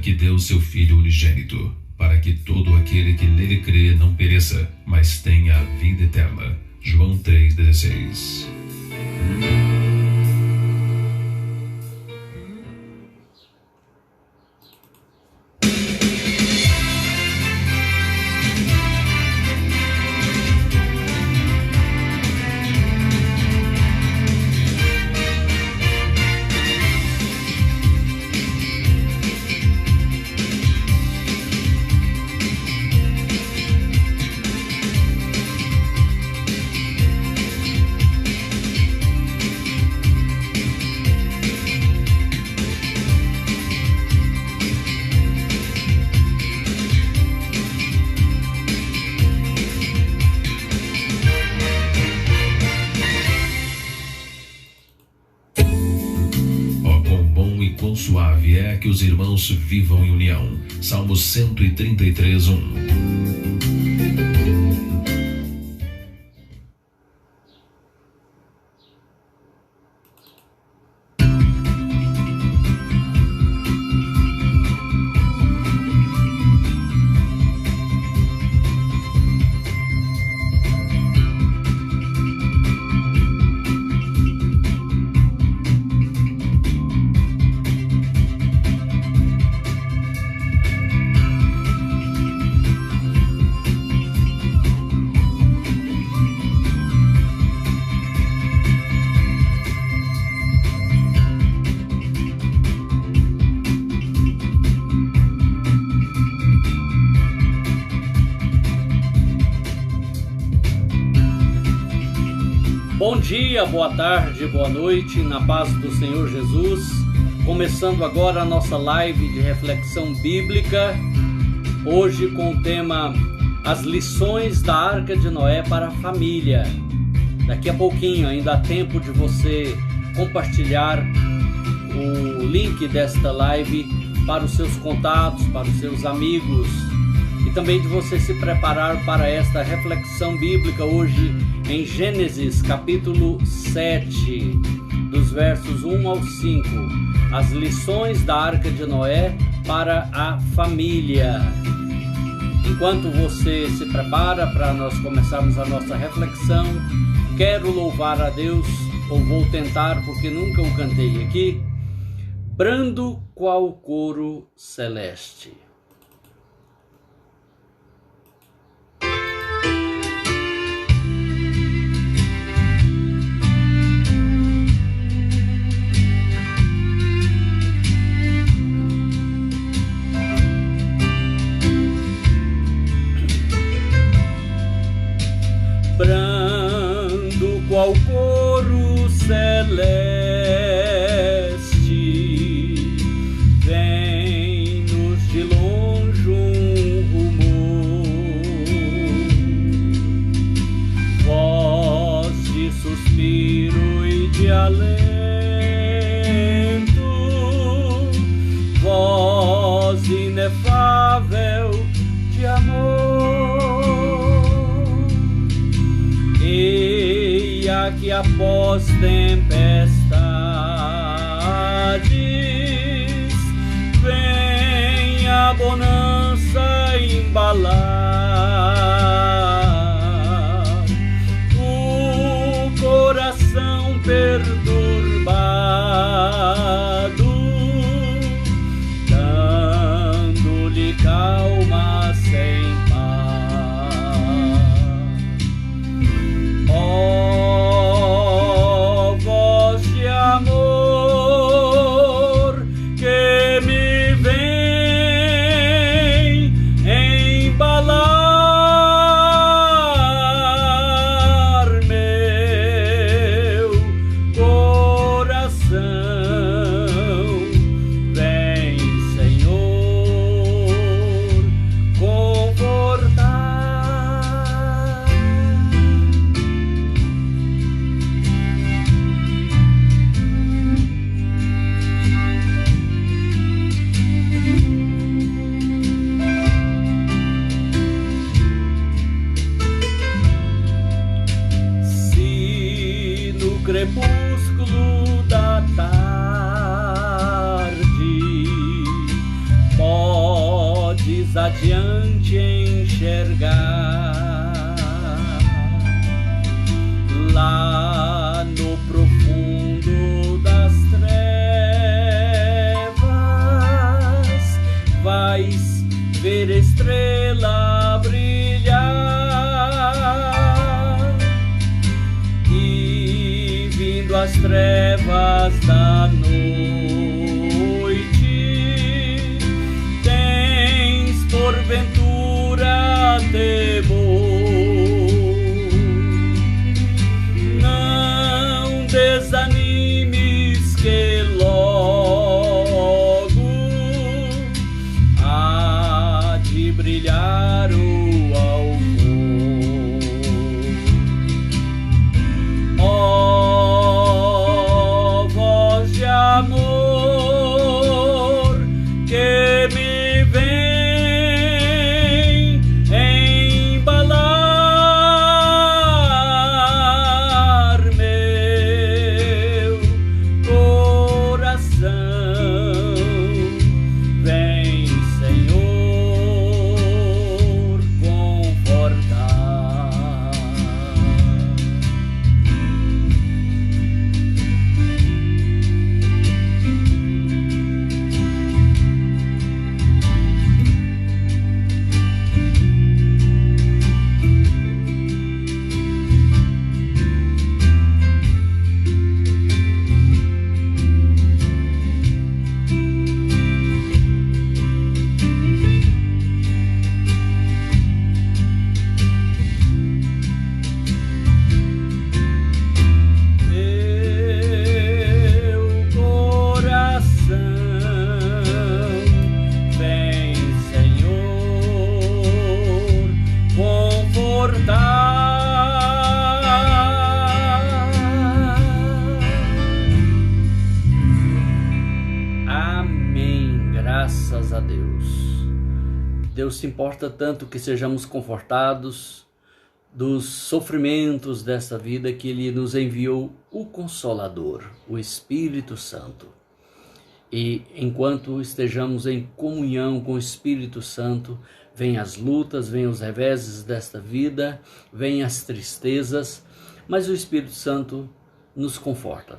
que deu seu Filho unigênito, para que todo aquele que nele crê não pereça, mas tenha a vida eterna. João 3,16. Quão suave é que os irmãos vivam em união. Salmo 133, 1. Bom dia, boa tarde, boa noite, na paz do Senhor Jesus. Começando agora a nossa live de reflexão bíblica, hoje com o tema As lições da Arca de Noé para a família. Daqui a pouquinho ainda há tempo de você compartilhar o link desta live para os seus contatos, para os seus amigos, e também de você se preparar para esta reflexão bíblica hoje em Gênesis capítulo 7, dos versos 1 ao 5, as lições da Arca de Noé para a família. Enquanto você se prepara para nós começarmos a nossa reflexão, quero louvar a Deus, ou vou tentar porque nunca o cantei aqui, brando qual coro celeste. Brando qual coro celeste, vem-nos de longe um rumor, voz de suspiro e de alento, voz inefável de amor. Eia que após tempestades vem a bonança embalar o coração perturbado, dando-lhe calma sem amor que me vem enxergar. Lá no profundo das trevas vais ver estrela brilhar, e vindo as trevas da noite tens porventura temor. Não desanimes, que logo há de brilhar o alvor. Ó voz de amor que me vem embalar meu coração, vem, Senhor, confortar. Amém. Graças a Deus. Deus se importa tanto que sejamos confortados dos sofrimentos dessa vida, que Ele nos enviou o Consolador, o Espírito Santo. E enquanto estejamos em comunhão com o Espírito Santo, vêm as lutas, vêm os reveses desta vida, vêm as tristezas, mas o Espírito Santo nos conforta.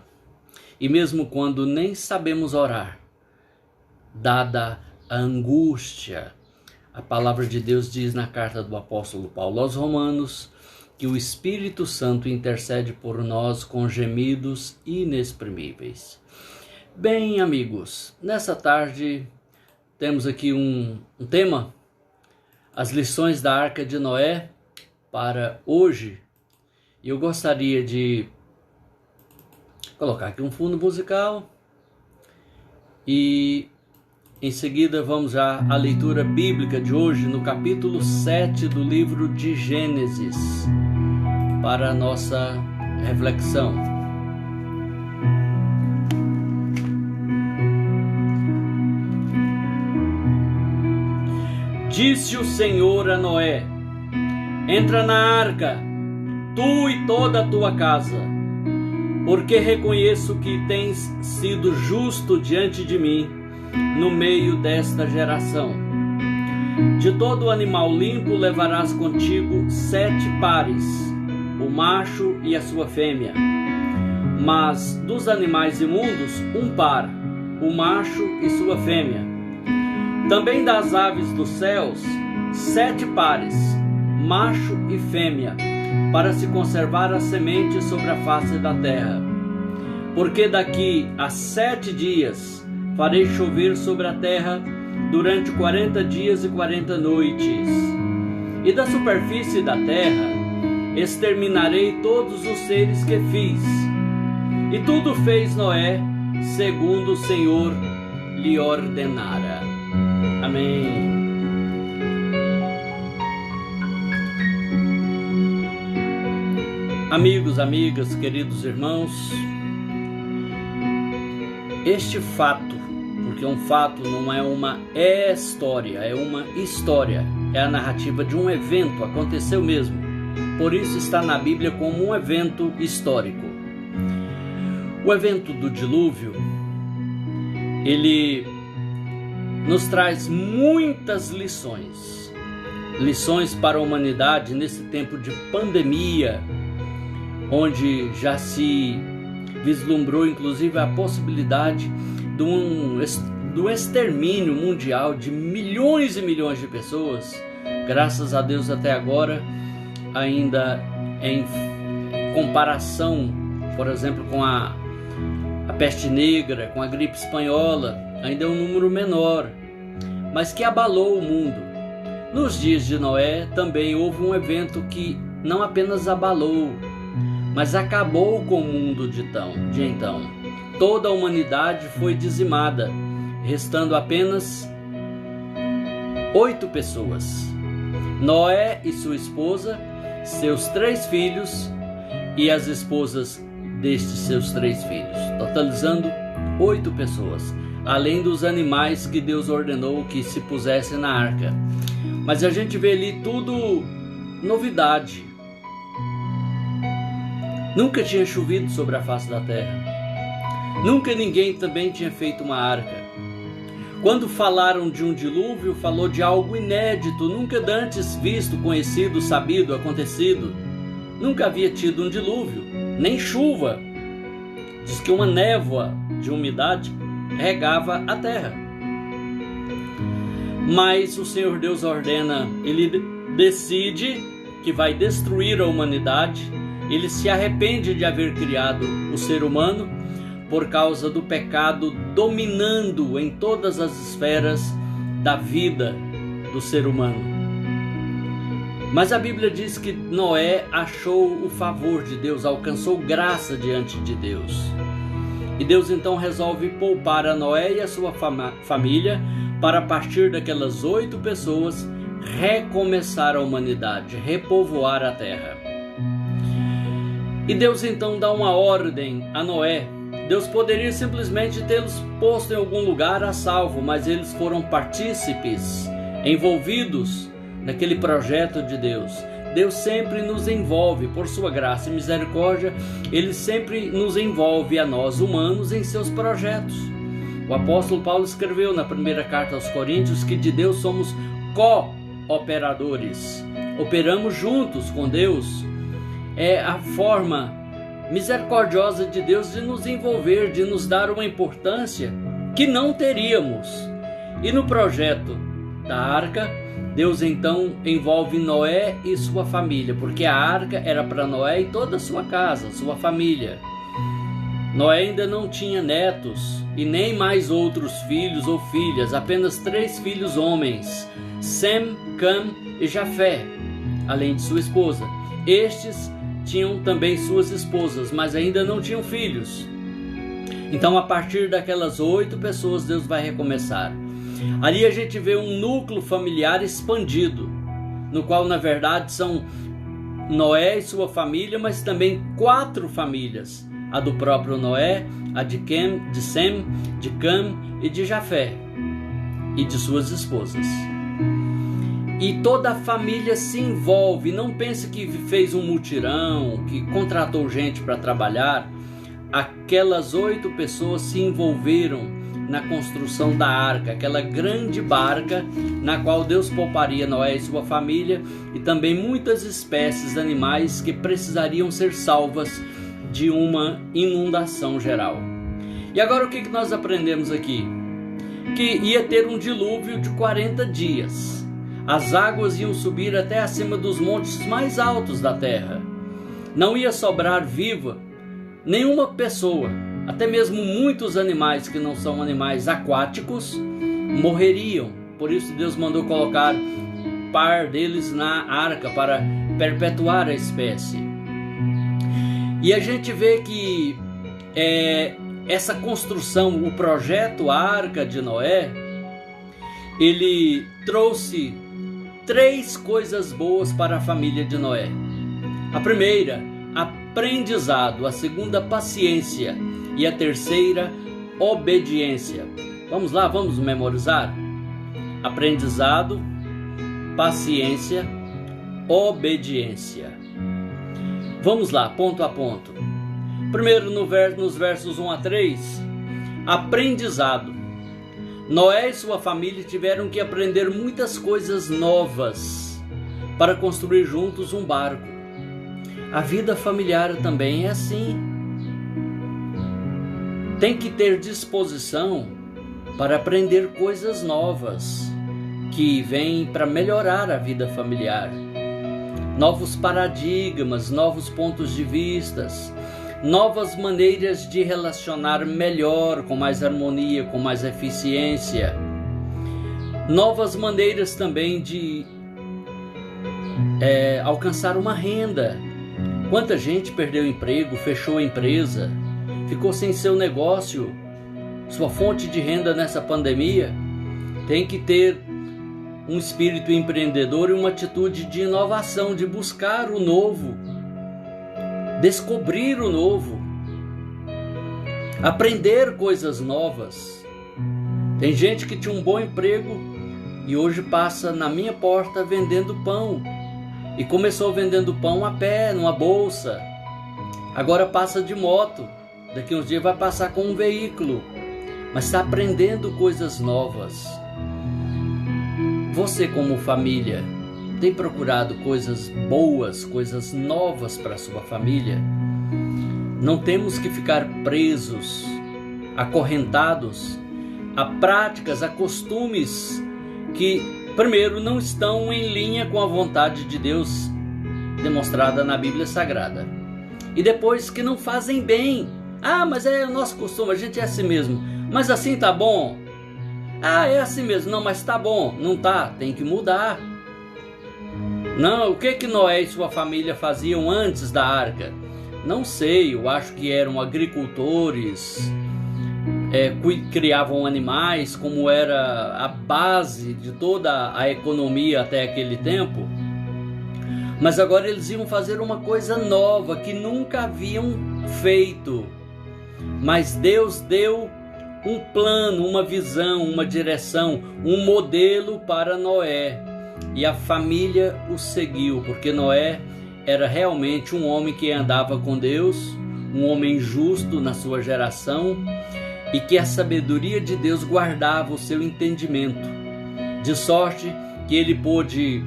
E mesmo quando nem sabemos orar, dada a angústia, a palavra de Deus diz na carta do apóstolo Paulo aos Romanos que o Espírito Santo intercede por nós com gemidos inexprimíveis. Bem, amigos, nessa tarde temos aqui um tema, as lições da Arca de Noé para hoje. E eu gostaria de colocar aqui um fundo musical e em seguida vamos já à leitura bíblica de hoje no capítulo 7 do livro de Gênesis para a nossa reflexão. Disse o Senhor a Noé: entra na arca, tu e toda a tua casa, porque reconheço que tens sido justo diante de mim no meio desta geração. De todo animal limpo levarás contigo 7 pares, o macho e a sua fêmea. Mas dos animais imundos 1 par, o macho e sua fêmea. Também das aves dos céus 7 pares, macho e fêmea, para se conservar a semente sobre a face da terra. Porque daqui a 7 dias farei chover sobre a terra durante 40 dias e 40 noites. E da superfície da terra exterminarei todos os seres que fiz. E tudo fez Noé segundo o Senhor lhe ordenara. Amém. Amigos, amigas, queridos irmãos, este fato, porque um fato não é uma história, é uma história, é a narrativa de um evento, aconteceu mesmo, por isso está na Bíblia como um evento histórico. O evento do dilúvio, ele nos traz muitas lições, lições para a humanidade nesse tempo de pandemia, onde já se vislumbrou inclusive a possibilidade do extermínio mundial de milhões e milhões de pessoas. Graças a Deus até agora, ainda em comparação, por exemplo, com a peste negra, com a gripe espanhola, ainda é um número menor, mas que abalou o mundo. Nos dias de Noé também houve um evento que não apenas abalou, mas acabou com o mundo de então. Toda a humanidade foi dizimada, restando apenas 8 pessoas. Noé e sua esposa, seus 3 filhos e as esposas destes seus 3 filhos, totalizando 8 pessoas, além dos animais que Deus ordenou que se pusessem na arca. Mas a gente vê ali tudo novidade. Nunca tinha chovido sobre a face da terra. Nunca ninguém também tinha feito uma arca. Quando falaram de um dilúvio, falou de algo inédito, nunca antes visto, conhecido, sabido, acontecido. Nunca havia tido um dilúvio, nem chuva. Diz que uma névoa de umidade regava a terra. Mas o Senhor Deus ordena, Ele decide que vai destruir a humanidade. Ele se arrepende de haver criado o ser humano por causa do pecado dominando em todas as esferas da vida do ser humano. Mas a Bíblia diz que Noé achou o favor de Deus, alcançou graça diante de Deus. E Deus então resolve poupar a Noé e a sua família para, a partir daquelas 8 pessoas, recomeçar a humanidade, repovoar a terra. E Deus então dá uma ordem a Noé. Deus poderia simplesmente tê-los posto em algum lugar a salvo, mas eles foram partícipes, envolvidos naquele projeto de Deus. Deus sempre nos envolve, por sua graça e misericórdia, Ele sempre nos envolve a nós humanos em seus projetos. O apóstolo Paulo escreveu na primeira carta aos Coríntios que de Deus somos cooperadores. Operamos juntos com Deus. É a forma misericordiosa de Deus de nos envolver, de nos dar uma importância que não teríamos. E no projeto da arca, Deus então envolve Noé e sua família, porque a arca era para Noé e toda a sua casa, sua família. Noé ainda não tinha netos e nem mais outros filhos ou filhas, apenas 3 filhos homens, Sem, Cam e Jafé, além de sua esposa. Estes tinham também suas esposas, mas ainda não tinham filhos. Então, a partir daquelas 8 pessoas, Deus vai recomeçar. Ali a gente vê um núcleo familiar expandido, no qual, na verdade, são Noé e sua família, mas também 4 famílias. A do próprio Noé, a de Sem, de Cam e de Jafé, e de suas esposas. E toda a família se envolve. Não pense que fez um mutirão, que contratou gente para trabalhar. Aquelas 8 pessoas se envolveram na construção da arca, aquela grande barca na qual Deus pouparia Noé e sua família e também muitas espécies animais que precisariam ser salvas de uma inundação geral. E agora o que nós aprendemos aqui? Que ia ter um dilúvio de 40 dias. As águas iam subir até acima dos montes mais altos da terra. Não ia sobrar viva nenhuma pessoa, até mesmo muitos animais que não são animais aquáticos morreriam. Por isso Deus mandou colocar par deles na arca para perpetuar a espécie. E a gente vê que essa construção, o projeto Arca de Noé, ele trouxe 3 coisas boas para a família de Noé. A primeira, aprendizado. A segunda, paciência. E a terceira, obediência. Vamos lá, vamos memorizar? Aprendizado, paciência, obediência. Vamos lá, ponto a ponto. Primeiro, nos versos 1 a 3, aprendizado. Noé e sua família tiveram que aprender muitas coisas novas para construir juntos um barco. A vida familiar também é assim. Tem que ter disposição para aprender coisas novas que vêm para melhorar a vida familiar. Novos paradigmas, novos pontos de vistas, novas maneiras de relacionar melhor, com mais harmonia, com mais eficiência. Novas maneiras também de alcançar uma renda. Quanta gente perdeu emprego, fechou a empresa, ficou sem seu negócio, sua fonte de renda nessa pandemia. Tem que ter um espírito empreendedor e uma atitude de inovação, de buscar o novo, descobrir o novo, aprender coisas novas. Tem gente que tinha um bom emprego e hoje passa na minha porta vendendo pão. E começou vendendo pão a pé, numa bolsa. Agora passa de moto. Daqui uns dias vai passar com um veículo. Mas está aprendendo coisas novas. Você, como família, tem procurado coisas boas, coisas novas para a sua família? Não temos que ficar presos, acorrentados a práticas, a costumes que, primeiro, não estão em linha com a vontade de Deus demonstrada na Bíblia Sagrada. E depois, que não fazem bem. Ah, mas é o nosso costume, a gente é assim mesmo. Mas assim tá bom? Ah, é assim mesmo. Não, mas tá bom. Não tá, tem que mudar. Não, o que Noé e sua família faziam antes da arca? Não sei, eu acho que eram agricultores, criavam animais, como era a base de toda a economia até aquele tempo. Mas agora eles iam fazer uma coisa nova que nunca haviam feito. Mas Deus deu um plano, uma visão, uma direção, um modelo para Noé. E a família o seguiu, porque Noé era realmente um homem que andava com Deus, um homem justo na sua geração, e que a sabedoria de Deus guardava o seu entendimento, de sorte que ele pôde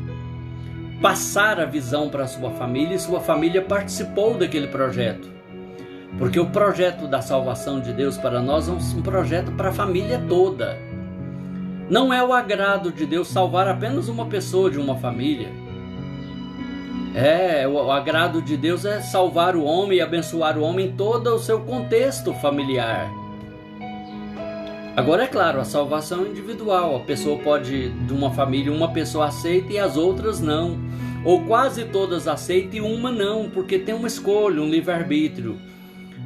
passar a visão para a sua família, e sua família participou daquele projeto. Porque o projeto da salvação de Deus para nós é um projeto para a família toda. Não é o agrado de Deus salvar apenas uma pessoa de uma família. O agrado de Deus é salvar o homem e abençoar o homem em todo o seu contexto familiar. Agora, é claro, a salvação é individual. A pessoa pode, de uma família, uma pessoa aceita e as outras não. Ou quase todas aceitam e uma não, porque tem uma escolha, um livre-arbítrio.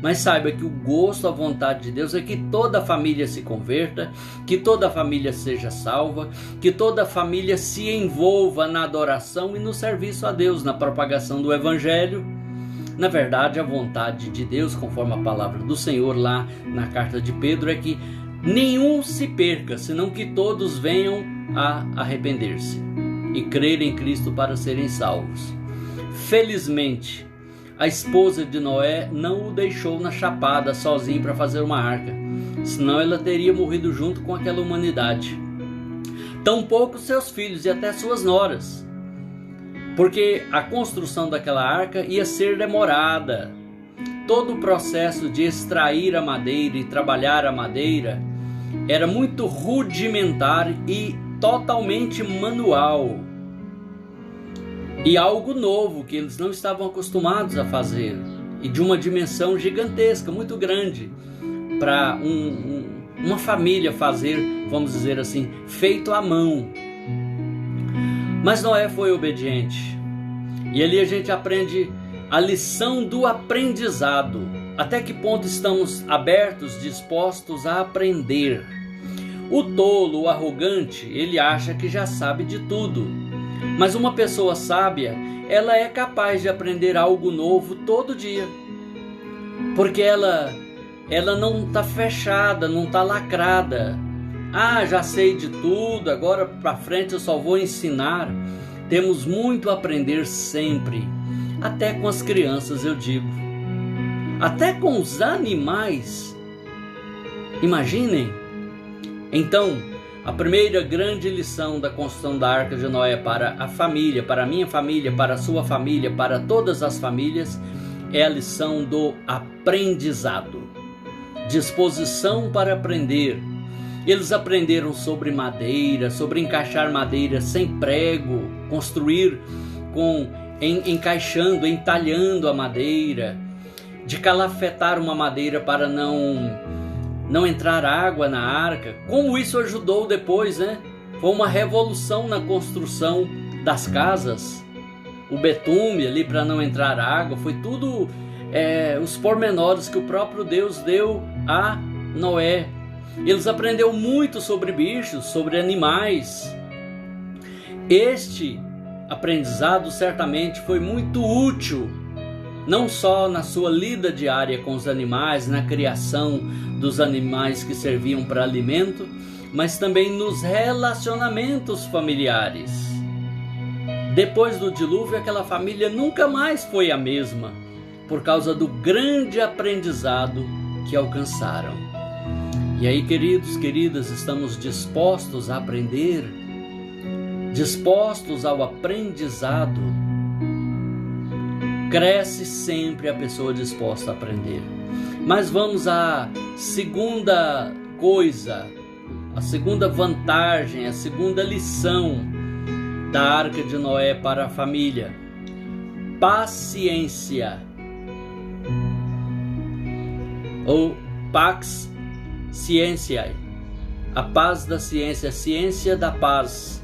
Mas saiba que o gosto, a vontade de Deus é que toda a família se converta, que toda a família seja salva, que toda a família se envolva na adoração e no serviço a Deus, na propagação do Evangelho. Na verdade, a vontade de Deus, conforme a palavra do Senhor lá na carta de Pedro, é que nenhum se perca, senão que todos venham a arrepender-se e crer em Cristo para serem salvos. Felizmente, a esposa de Noé não o deixou na chapada sozinho para fazer uma arca, senão ela teria morrido junto com aquela humanidade. Tampouco seus filhos e até suas noras, porque a construção daquela arca ia ser demorada. Todo o processo de extrair a madeira e trabalhar a madeira era muito rudimentar e totalmente manual. E algo novo que eles não estavam acostumados a fazer. E de uma dimensão gigantesca, muito grande, para uma família fazer, vamos dizer assim, feito à mão. Mas Noé foi obediente. E ali a gente aprende a lição do aprendizado. Até que ponto estamos abertos, dispostos a aprender? O tolo, o arrogante, ele acha que já sabe de tudo. Mas uma pessoa sábia, ela é capaz de aprender algo novo todo dia. Porque ela não está fechada, não está lacrada. Ah, já sei de tudo, agora para frente eu só vou ensinar. Temos muito a aprender sempre. Até com as crianças, eu digo. Até com os animais. Imaginem. Então, A primeira grande lição da construção da Arca de Noé para a família, para a minha família, para a sua família, para todas as famílias, é a lição do aprendizado. Disposição para aprender. Eles aprenderam sobre madeira, sobre encaixar madeira sem prego, construir encaixando, entalhando a madeira, de calafetar uma madeira para não entrar água na arca. Como isso ajudou depois, né? Foi uma revolução na construção das casas. O betume ali para não entrar água, foi tudo os pormenores que o próprio Deus deu a Noé. Eles aprenderam muito sobre bichos, sobre animais. Este aprendizado certamente foi muito útil, não só na sua lida diária com os animais, na criação dos animais que serviam para alimento, mas também nos relacionamentos familiares. Depois do dilúvio, aquela família nunca mais foi a mesma, por causa do grande aprendizado que alcançaram. E aí, queridos, queridas, estamos dispostos a aprender, dispostos ao aprendizado. Cresce sempre a pessoa disposta a aprender. Mas vamos à segunda coisa, a segunda vantagem, a segunda lição da Arca de Noé para a família: paciência, ou pax scientiae, a paz da ciência, a ciência da paz.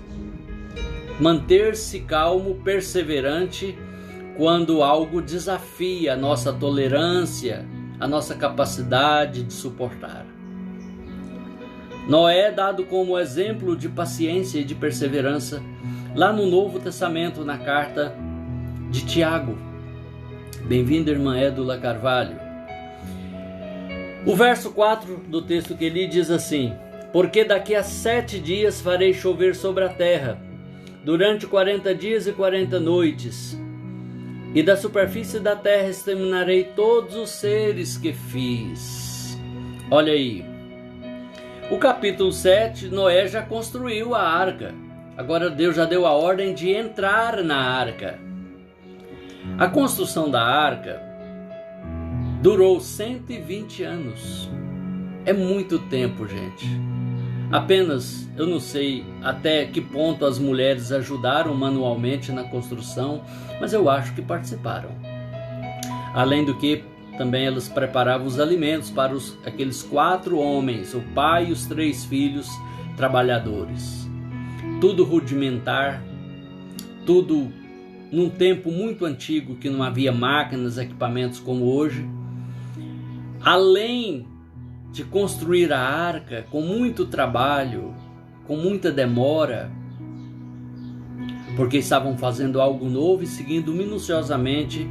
Manter-se calmo, perseverante, quando algo desafia a nossa tolerância, a nossa capacidade de suportar. Noé é dado como exemplo de paciência e de perseverança lá no Novo Testamento, na carta de Tiago. Bem-vinda, irmã Édula Carvalho. O verso 4 do texto que li diz assim: porque daqui a 7 dias farei chover sobre a terra, durante 40 dias e 40 noites, e da superfície da terra exterminarei todos os seres que fiz. Olha aí, o capítulo 7, Noé já construiu a arca. Agora Deus já deu a ordem de entrar na arca. A construção da arca durou 120 anos. É muito tempo, gente. Apenas, eu não sei até que ponto as mulheres ajudaram manualmente na construção, mas eu acho que participaram. Além do que, também elas preparavam os alimentos para aqueles 4 homens, o pai e os 3 filhos trabalhadores. Tudo rudimentar, tudo num tempo muito antigo que não havia máquinas, equipamentos como hoje. Além de construir a arca com muito trabalho, com muita demora, porque estavam fazendo algo novo e seguindo minuciosamente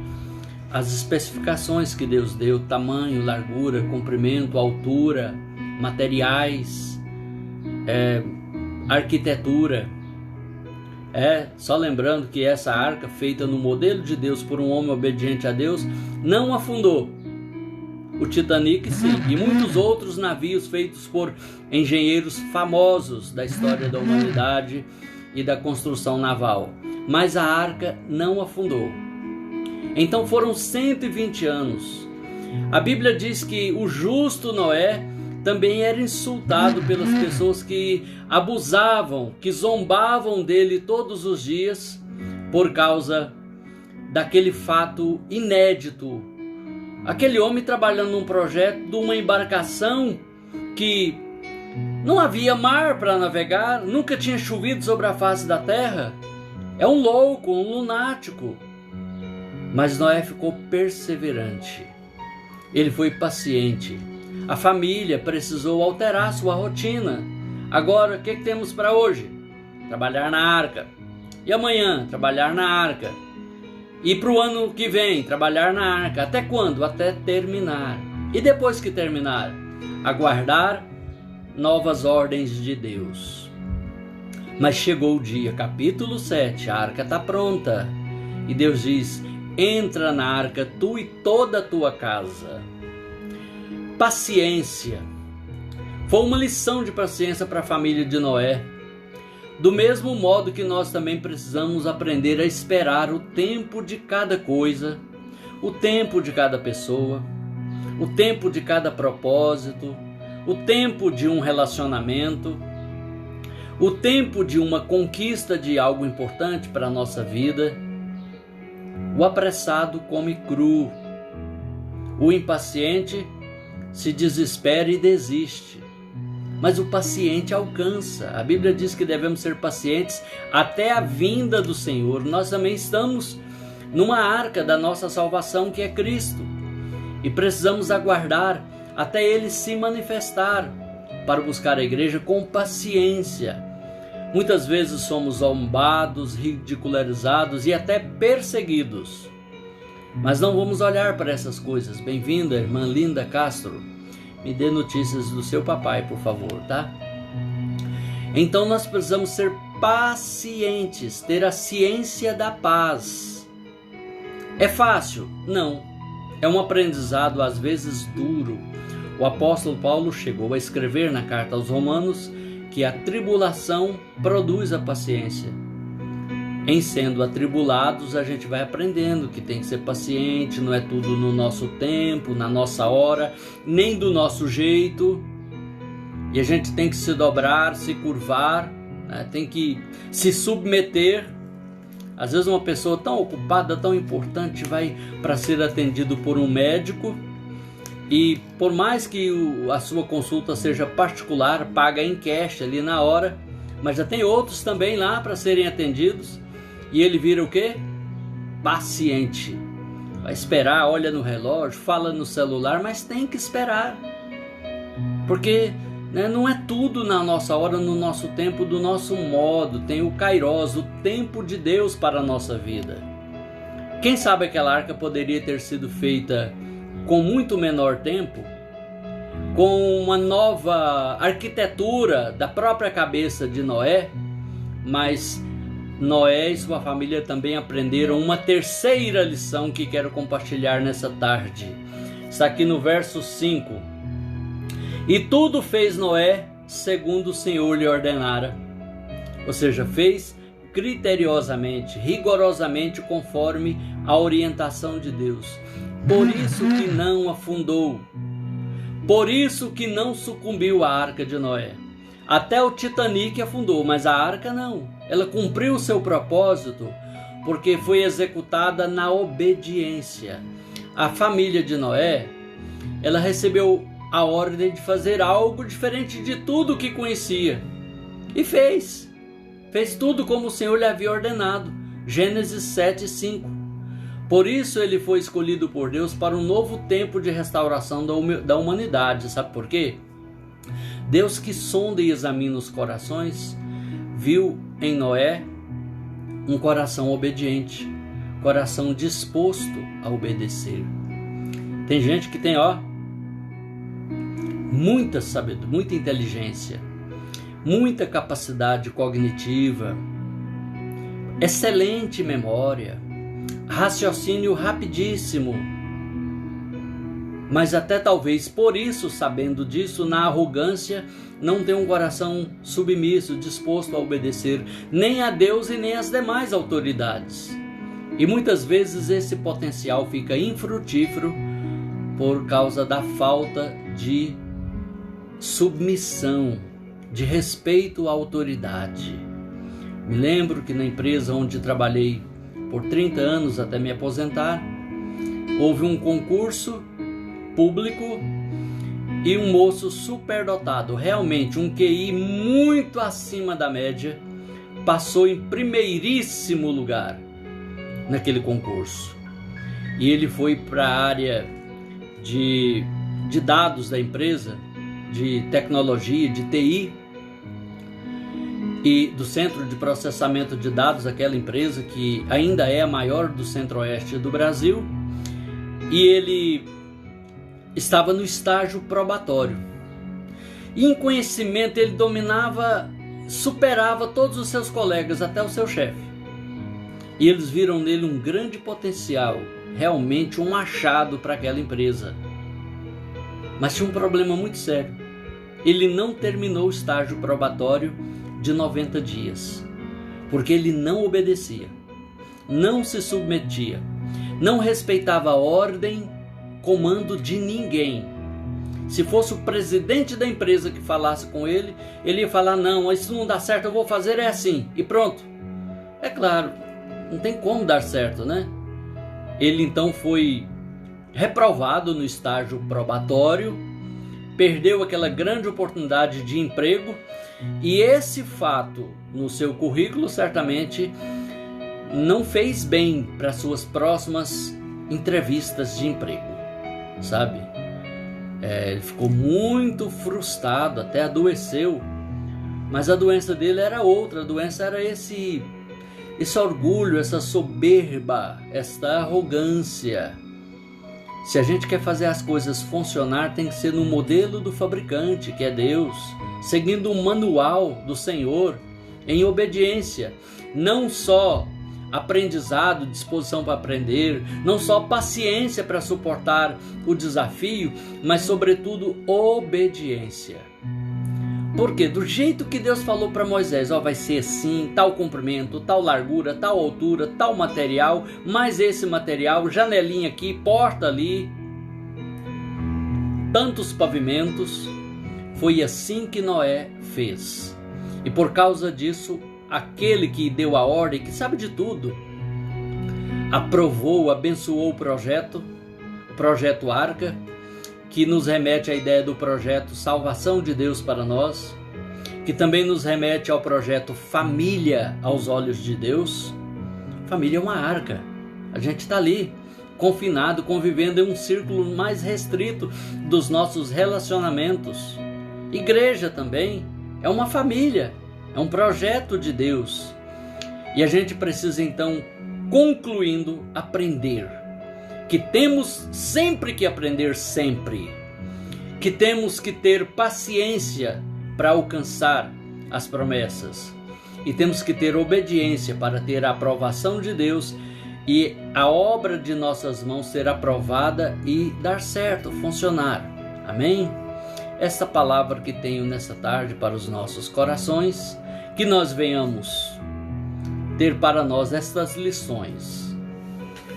as especificações que Deus deu: tamanho, largura, comprimento, altura, materiais, arquitetura. Só lembrando que essa arca, feita no modelo de Deus por um homem obediente a Deus, não afundou. O Titanic sim, e muitos outros navios feitos por engenheiros famosos da história da humanidade e da construção naval. Mas a arca não afundou. Então foram 120 anos. A Bíblia diz que o justo Noé também era insultado pelas pessoas que abusavam, que zombavam dele todos os dias por causa daquele fato inédito. Aquele homem trabalhando num projeto de uma embarcação que não havia mar para navegar, nunca tinha chovido sobre a face da terra. É um louco, um lunático. Mas Noé ficou perseverante. Ele foi paciente. A família precisou alterar sua rotina. Agora, o que temos para hoje? Trabalhar na arca. E amanhã, trabalhar na arca. E para o ano que vem, trabalhar na arca. Até quando? Até terminar. E depois que terminar, aguardar novas ordens de Deus. Mas chegou o dia, capítulo 7, a arca está pronta. E Deus diz: entra na arca, tu e toda a tua casa. Paciência. Foi uma lição de paciência para a família de Noé. Do mesmo modo que nós também precisamos aprender a esperar o tempo de cada coisa, o tempo de cada pessoa, o tempo de cada propósito, o tempo de um relacionamento, o tempo de uma conquista de algo importante para a nossa vida. O apressado come cru, o impaciente se desespera e desiste. Mas o paciente alcança. A Bíblia diz que devemos ser pacientes até a vinda do Senhor. Nós também estamos numa arca da nossa salvação, que é Cristo. E precisamos aguardar até Ele se manifestar para buscar a igreja com paciência. Muitas vezes somos zombados, ridicularizados e até perseguidos. Mas não vamos olhar para essas coisas. Bem-vinda, irmã Linda Castro. Me dê notícias do seu papai, por favor, tá? Então nós precisamos ser pacientes, ter a ciência da paz. É fácil? Não. É um aprendizado às vezes duro. O apóstolo Paulo chegou a escrever na carta aos Romanos que a tribulação produz a paciência. Em sendo atribulados, a gente vai aprendendo que tem que ser paciente, não é tudo no nosso tempo, na nossa hora, nem do nosso jeito. E a gente tem que se dobrar, se curvar, né? Tem que se submeter. Às vezes uma pessoa tão ocupada, tão importante, vai para ser atendido por um médico e por mais que a sua consulta seja particular, paga em cash ali na hora, mas já tem outros também lá para serem atendidos. E ele vira o quê? Paciente. Vai esperar, olha no relógio, fala no celular, mas tem que esperar. Porque não é tudo na nossa hora, no nosso tempo, do nosso modo. Tem o Kairos, o tempo de Deus para a nossa vida. Quem sabe aquela arca poderia ter sido feita com muito menor tempo, com uma nova arquitetura da própria cabeça de Noé, mas Noé e sua família também aprenderam uma terceira lição que quero compartilhar nessa tarde. Está aqui no verso 5. E tudo fez Noé segundo o Senhor lhe ordenara. Ou seja, fez criteriosamente, rigorosamente conforme a orientação de Deus. Por isso que não afundou. Por isso que não sucumbiu a arca de Noé. Até o Titanic afundou, mas a arca não. Ela cumpriu o seu propósito porque foi executada na obediência. A família de Noé, ela recebeu a ordem de fazer algo diferente de tudo que conhecia. E fez. Fez tudo como o Senhor lhe havia ordenado. Gênesis 7:5. Por isso ele foi escolhido por Deus para um novo tempo de restauração da humanidade. Sabe por quê? Deus, que sonda e examina os corações, viu em Noé um coração obediente, coração disposto a obedecer. Tem gente que tem muita sabedoria, muita inteligência, muita capacidade cognitiva, excelente memória, raciocínio rapidíssimo, mas até talvez por isso, sabendo disso, na arrogância, não tem um coração submisso, disposto a obedecer nem a Deus e nem às demais autoridades. E muitas vezes esse potencial fica infrutífero por causa da falta de submissão, de respeito à autoridade. Me lembro que na empresa onde trabalhei por 30 anos até me aposentar, houve um concurso público e um moço superdotado, realmente um QI muito acima da média, passou em primeiríssimo lugar naquele concurso. E ele foi para a área de dados da empresa, de tecnologia, de TI, e do centro de processamento de dados daquela empresa, que ainda é a maior do centro-oeste do Brasil, e ele estava no estágio probatório. E em conhecimento ele dominava, superava todos os seus colegas, até o seu chefe. E eles viram nele um grande potencial, realmente um achado para aquela empresa. Mas tinha um problema muito sério. ele não terminou o estágio probatório de 90 dias, porque ele não obedecia, não se submetia, não respeitava a ordem, comando de ninguém. Se fosse o presidente da empresa que falasse com ele, ele ia falar: não, isso não dá certo, eu vou fazer assim, e pronto. É claro, não tem como dar certo, né? Ele então foi reprovado no estágio probatório, perdeu aquela grande oportunidade de emprego, e esse fato no seu currículo certamente não fez bem para suas próximas entrevistas de emprego, sabe? Ele ficou muito frustrado, até adoeceu, mas a doença dele era outra. A doença era esse orgulho, essa soberba, esta arrogância. Se a gente quer fazer as coisas funcionar, tem que ser no modelo do fabricante, que é Deus, seguindo o manual do Senhor, em obediência, não só aprendizado, disposição para aprender, não só paciência para suportar o desafio, mas sobretudo obediência. Porque do jeito que Deus falou para Moisés, vai ser assim, tal comprimento, tal largura, tal altura, tal material, mais esse material, janelinha aqui, porta ali, tantos pavimentos, foi assim que Noé fez. E por causa disso, aquele que deu a ordem, que sabe de tudo, aprovou, abençoou o projeto Arca, que nos remete à ideia do projeto Salvação de Deus para nós, que também nos remete ao projeto Família aos olhos de Deus. Família é uma arca, a gente está ali, confinado, convivendo em um círculo mais restrito dos nossos relacionamentos. Igreja também é uma família, é um projeto de Deus. E a gente precisa então, concluindo, aprender. Que temos sempre que aprender sempre. Que temos que ter paciência para alcançar as promessas. E temos que ter obediência para ter a aprovação de Deus e a obra de nossas mãos ser aprovada e dar certo, funcionar. Amém? Essa palavra que tenho nessa tarde para os nossos corações, que nós venhamos ter para nós estas lições.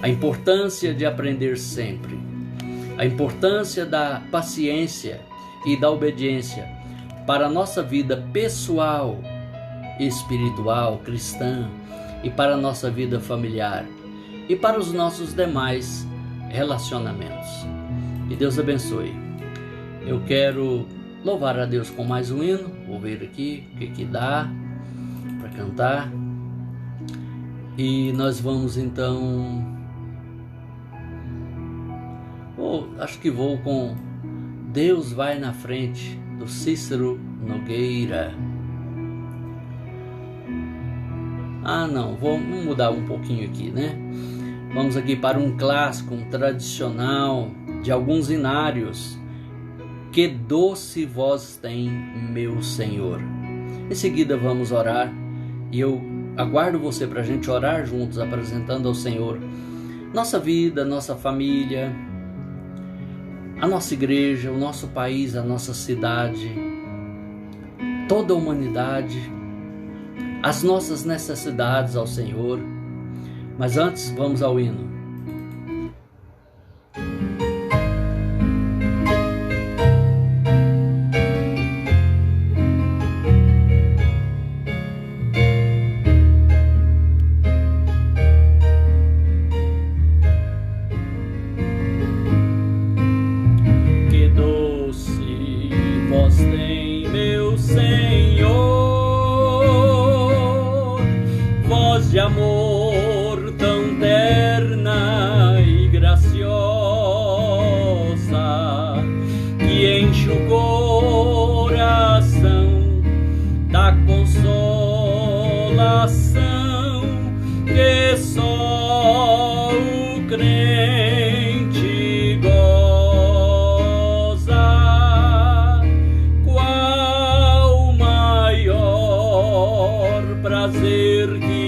A importância de aprender sempre, a importância da paciência e da obediência para a nossa vida pessoal, espiritual, cristã, e para a nossa vida familiar e para os nossos demais relacionamentos. Que Deus abençoe. Eu quero louvar a Deus com mais um hino. Vou ver aqui o que dá para cantar. E nós vamos então... acho que vou com Deus Vai na Frente, do Cícero Nogueira. Vamos mudar um pouquinho aqui, né? Vamos aqui para um clássico, um tradicional de alguns hinários. Que doce voz tem, meu Senhor. Em seguida vamos orar e eu aguardo você para a gente orar juntos, apresentando ao Senhor nossa vida, nossa família, a nossa igreja, o nosso país, a nossa cidade, toda a humanidade, as nossas necessidades ao Senhor. Mas antes, vamos ao hino. De amor tão terna e graciosa, que enche o coração da consolação que só o crente goza. Qual o maior prazer que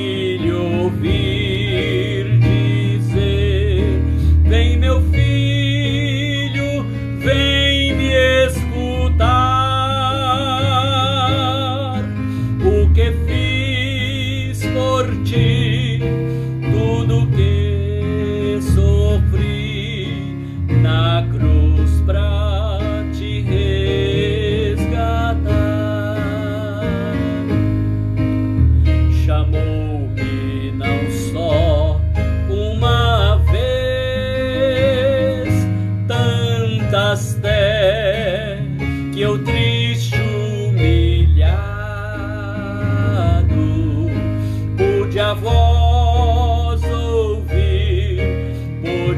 ouvir dizer: vem meu filho, vem me escutar.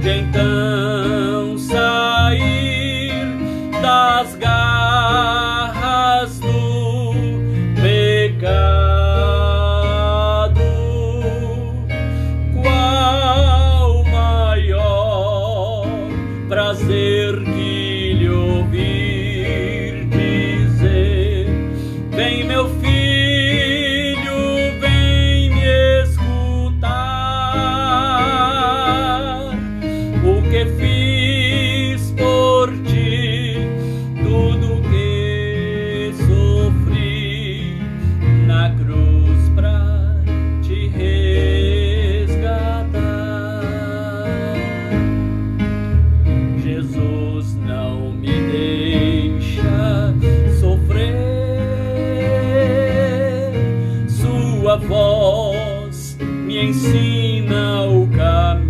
de então sair das garras do pecado. Qual maior prazer que lhe ouvir dizer: vem, meu filho, vem me escutar. O que fiz por ti, tudo que sofri na cruz pra te resgatar. Jesus não me deixa sofrer, sua voz me ensina o caminho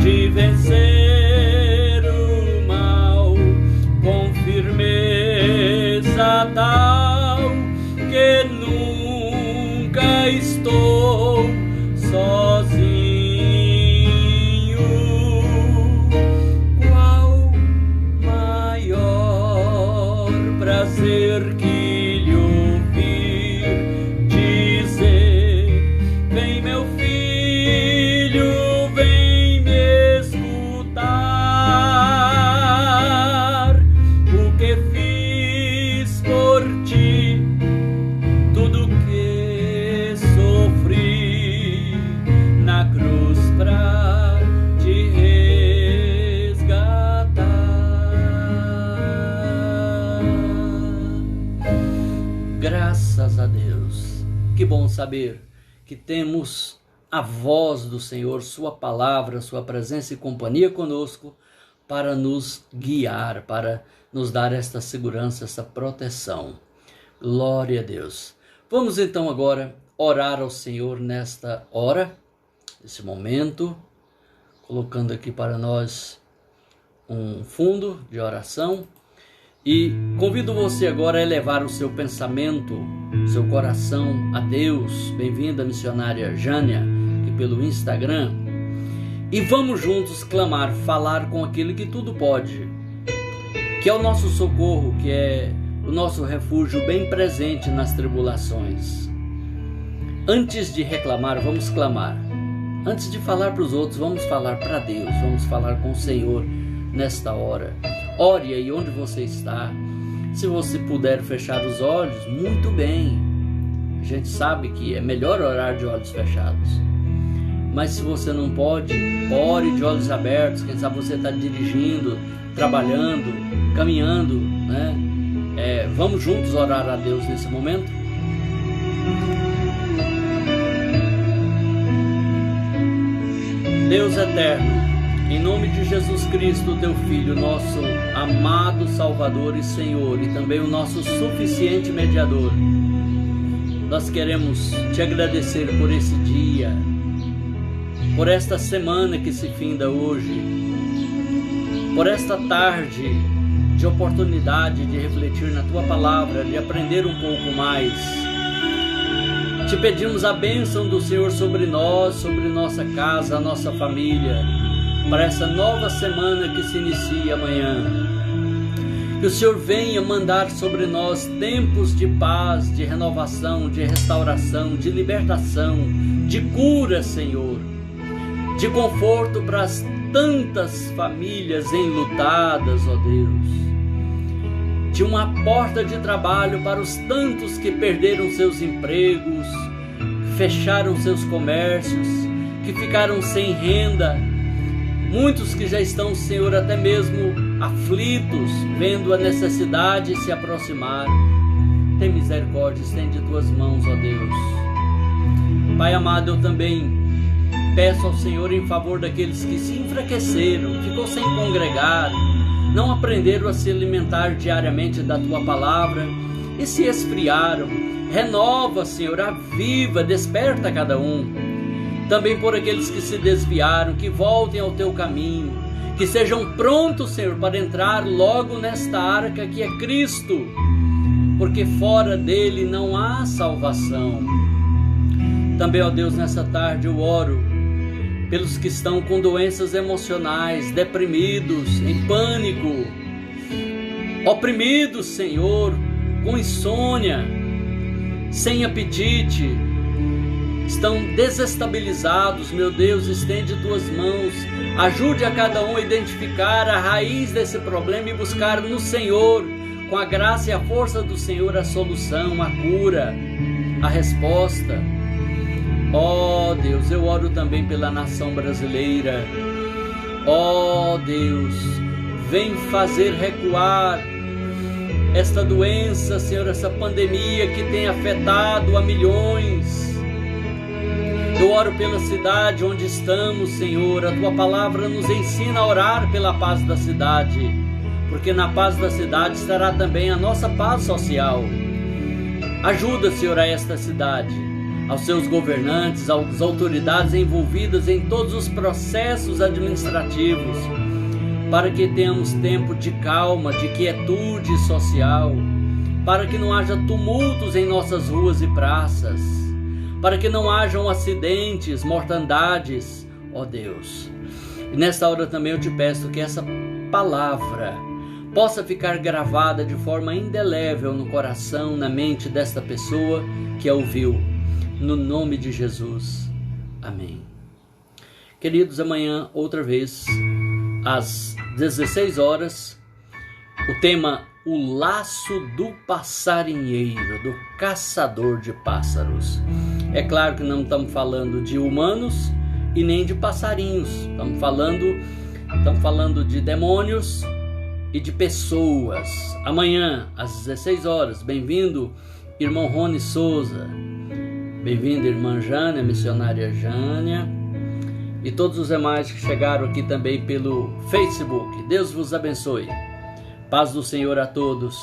de vencer o mal com firmeza tal que nunca estou sozinho. Qual maior prazer que lhe ouvir dizer: vem, meu filho, vem me escutar. O que fiz por ti, tudo que sofri na cruz pra te resgatar. Graças a Deus. Que bom saber que temos a voz do Senhor, sua palavra, sua presença e companhia conosco para nos guiar, para nos dar esta segurança, essa proteção. Glória a Deus. Vamos então agora orar ao Senhor nesta hora, nesse momento, colocando aqui para nós um fundo de oração. E convido você agora a elevar o seu pensamento, seu coração a Deus. Bem-vinda, missionária Jânia, aqui pelo Instagram. E vamos juntos clamar, falar com aquele que tudo pode, que é o nosso socorro, que é o nosso refúgio bem presente nas tribulações. Antes de reclamar, vamos clamar. Antes de falar para os outros, vamos falar para Deus, vamos falar com o Senhor nesta hora. Ore aí onde você está. Se você puder fechar os olhos, muito bem. A gente sabe que é melhor orar de olhos fechados. Mas se você não pode, ore de olhos abertos. Quem sabe você está dirigindo, trabalhando, caminhando, né? Vamos juntos orar a Deus nesse momento? Deus eterno, em nome de Jesus Cristo, teu Filho, nosso amado Salvador e Senhor, e também o nosso suficiente mediador, nós queremos te agradecer por esse dia, por esta semana que se finda hoje, por esta tarde de oportunidade de refletir na tua palavra, de aprender um pouco mais. Te pedimos a bênção do Senhor sobre nós, sobre nossa casa, nossa família, para essa nova semana que se inicia amanhã. Que o Senhor venha mandar sobre nós tempos de paz, de renovação, de restauração, de libertação, de cura, Senhor, de conforto para as tantas famílias enlutadas, ó Deus, de uma porta de trabalho para os tantos que perderam seus empregos, fecharam seus comércios, que ficaram sem renda, muitos que já estão, Senhor, até mesmo aflitos, vendo a necessidade se aproximar. Tem misericórdia, estende tuas mãos, ó Deus. Pai amado, eu também peço ao Senhor em favor daqueles que se enfraqueceram, ficou sem congregar, não aprenderam a se alimentar diariamente da tua palavra e se esfriaram. Renova, Senhor, aviva, desperta cada um. Também por aqueles que se desviaram, que voltem ao teu caminho, que sejam prontos, Senhor, para entrar logo nesta arca que é Cristo, porque fora dele não há salvação. Também, ó Deus, nessa tarde eu oro pelos que estão com doenças emocionais, deprimidos, em pânico, oprimidos, Senhor, com insônia, sem apetite, estão desestabilizados. Meu Deus, estende tuas mãos, ajude a cada um a identificar a raiz desse problema e buscar no Senhor, com a graça e a força do Senhor, a solução, a cura, a resposta. Ó Deus, eu oro também pela nação brasileira. Ó Deus, vem fazer recuar esta doença, Senhor, essa pandemia que tem afetado a milhões. Eu oro pela cidade onde estamos, Senhor. A Tua palavra nos ensina a orar pela paz da cidade, porque na paz da cidade estará também a nossa paz social. Ajuda, Senhor, a esta cidade, aos seus governantes, às autoridades envolvidas em todos os processos administrativos, para que tenhamos tempo de calma, de quietude social, para que não haja tumultos em nossas ruas e praças, para que não hajam acidentes, mortandades, ó Deus. E nesta hora também eu te peço que essa palavra possa ficar gravada de forma indelével no coração, na mente desta pessoa que a ouviu, no nome de Jesus. Amém. Queridos, amanhã, outra vez, às 16 horas, o tema: o laço do passarinheiro, do caçador de pássaros. É claro que não estamos falando de humanos e nem de passarinhos, estamos falando de demônios e de pessoas. Amanhã, às 16 horas, bem-vindo, irmão Rony Souza, bem-vinda, irmã Jânia, missionária Jânia, e todos os demais que chegaram aqui também pelo Facebook. Deus vos abençoe. Paz do Senhor a todos.